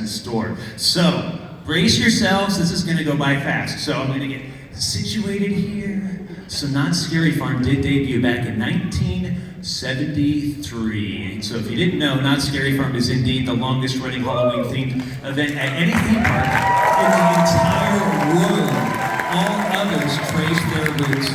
in store. So, brace yourselves, this is gonna go by fast. So I'm gonna get situated here. So Knott's Scary Farm did debut back in 1973. So if you didn't know, Knott's Scary Farm is indeed the longest running Halloween themed event at any theme park in the entire world. All others trace their roots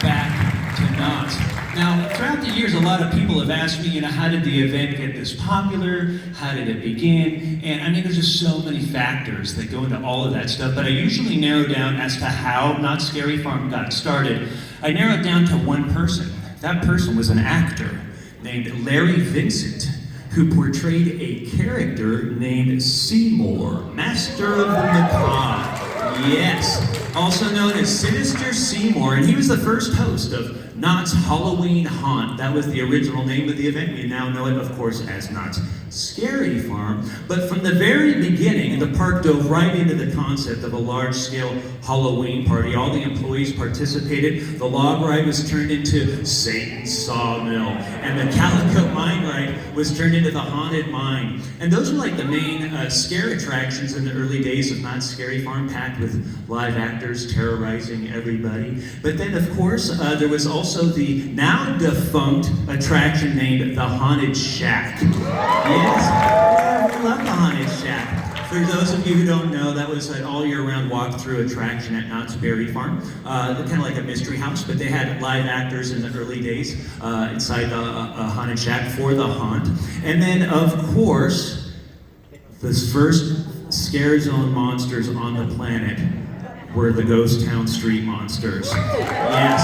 back to Knott. Now, throughout the years, a lot of people have asked me, how did the event get this popular? How did it begin? And I mean, there's just so many factors that go into all of that stuff, but I usually narrow down as to how Knott's Scary Farm got started. I narrow it down to one person. That person was an actor named Larry Vincent, who portrayed a character named Seymour, Master of the Macabre. Yes, also known as Sinister Seymour, and he was the first host of Knott's Halloween Haunt. That was the original name of the event. We now know it, of course, as Knott's Scary Farm. But from the very beginning, the park dove right into the concept of a large-scale Halloween party. All the employees participated. The log ride was turned into Satan's Sawmill, and the Calico Mine ride was turned into the Haunted Mine. And those were like the main scare attractions in the early days of Knott's Scary Farm, packed with live actors terrorizing everybody. But then, of course, there was also the now defunct attraction named the Haunted Shack. Yes, we love the Haunted Shack. For those of you who don't know, that was an all-year-round walk-through attraction at Knott's Berry Farm. Kind of like a mystery house, but they had live actors in the early days inside the Haunted Shack for the haunt. And then, of course, the first scare zone monsters on the planet were the Ghost Town Street Monsters. Yes.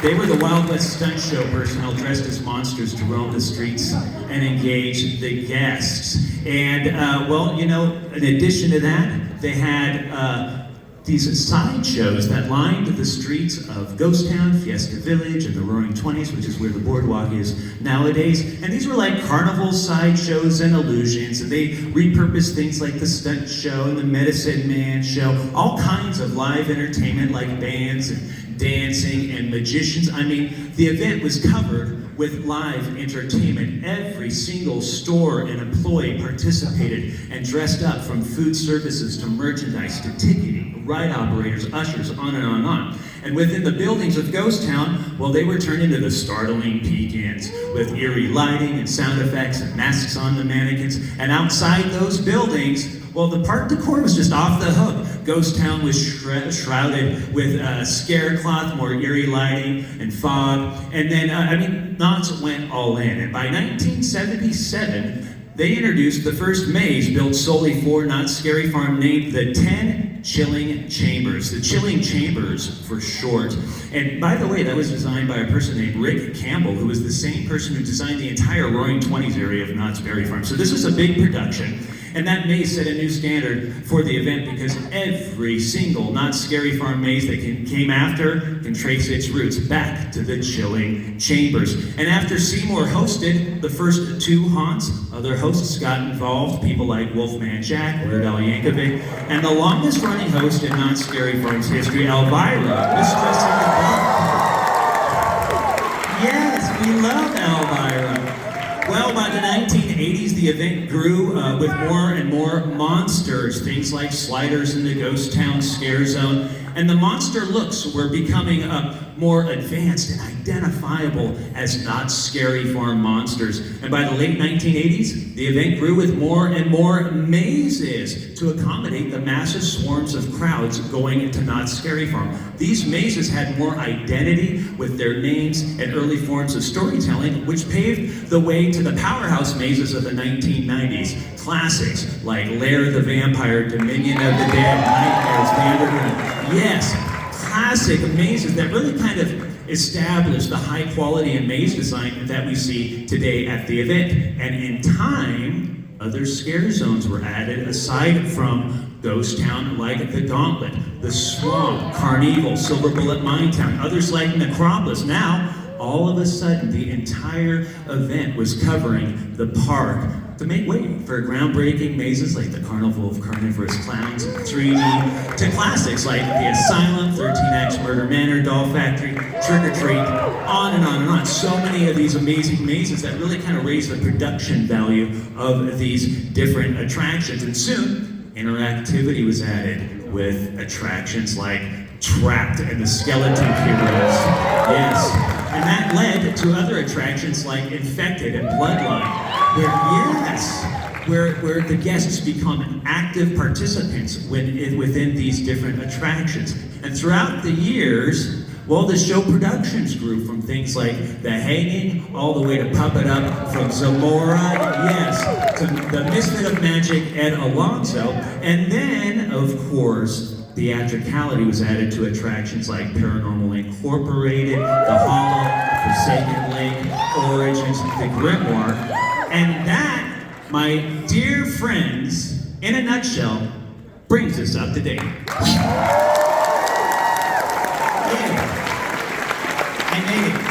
They were the Wild West stunt show personnel dressed as monsters to roam the streets and engage the guests. And, in addition to that, they had these sideshows that lined the streets of Ghost Town, Fiesta Village, and the Roaring Twenties, which is where the boardwalk is nowadays. And these were like carnival sideshows and illusions, and they repurposed things like the stunt show and the Medicine Man show, all kinds of live entertainment like bands and dancing and magicians. I mean, the event was covered with live entertainment. Every single store and employee participated and dressed up, from food services to merchandise to ticketing, ride operators, ushers, on and on and on. And within the buildings of Ghost Town, well, they were turned into the startling peek-ins with eerie lighting and sound effects and masks on the mannequins. And outside those buildings, well, the park decor was just off the hook. Ghost Town was shrouded with scare cloth, more eerie lighting and fog. And then, Knott's went all in. And by 1977, they introduced the first maze built solely for Knott's Scary Farm, named the 10 Chilling Chambers. The Chilling Chambers for short. And by the way, that was designed by a person named Rick Campbell, who was the same person who designed the entire Roaring Twenties area of Knott's Berry Farm. So this was a big production. And that maze set a new standard for the event, because every single Knott's Scary Farm maze that came after can trace its roots back to the Chilling Chambers. And after Seymour hosted the first two haunts, other hosts got involved, people like Wolfman Jack, Weird Al Yankovic, and the longest running host in Knott's Scary Farm's history, Elvira, Mistress of the Dark. Yes, we love Elvira. Well, by the 1980s, the event grew with more and more monsters, things like sliders in the Ghost Town Scare Zone, and the monster looks were becoming more advanced and identifiable as Knott's Scary Farm monsters. And by the late 1980s, the event grew with more and more mazes to accommodate the massive swarms of crowds going into Knott's Scary Farm. These mazes had more identity with their names and early forms of storytelling, which paved the way to the powerhouse mazes of the 1990s. Classics like Lair the Vampire, Dominion of the Dead, Nightmares, the Underground. Yes, classic mazes that really kind of established the high quality and maze design that we see today at the event. And in time, other scare zones were added aside from Ghost Town, like the Gauntlet, the Swamp, Carnival, Silver Bullet Mine Town, others like Necropolis. Now, all of a sudden, the entire event was covering the park to make way for groundbreaking mazes like the Carnival of Carnivorous Clowns in 3D, to classics like The Asylum, 13X Murder Manor, Doll Factory, Trick or Treat, on and on and on. So many of these amazing mazes that really kind of raise the production value of these different attractions. And soon, interactivity was added with attractions like Trapped and the Skeleton Heroes. Yes. And that led to other attractions like Infected and Bloodline, where the guests become active participants within these different attractions. And throughout the years, well, the show productions grew from things like The Hanging all the way to Puppet Up, from Zamora, yes, to The Misfit of Magic, Ed Alonso. And then, of course, theatricality was added to attractions like Paranormal Incorporated, The Hollow, Forsaken Lake, Origins, The Grimoire. And that, my dear friends, in a nutshell, brings us up to date. Yeah. I made it.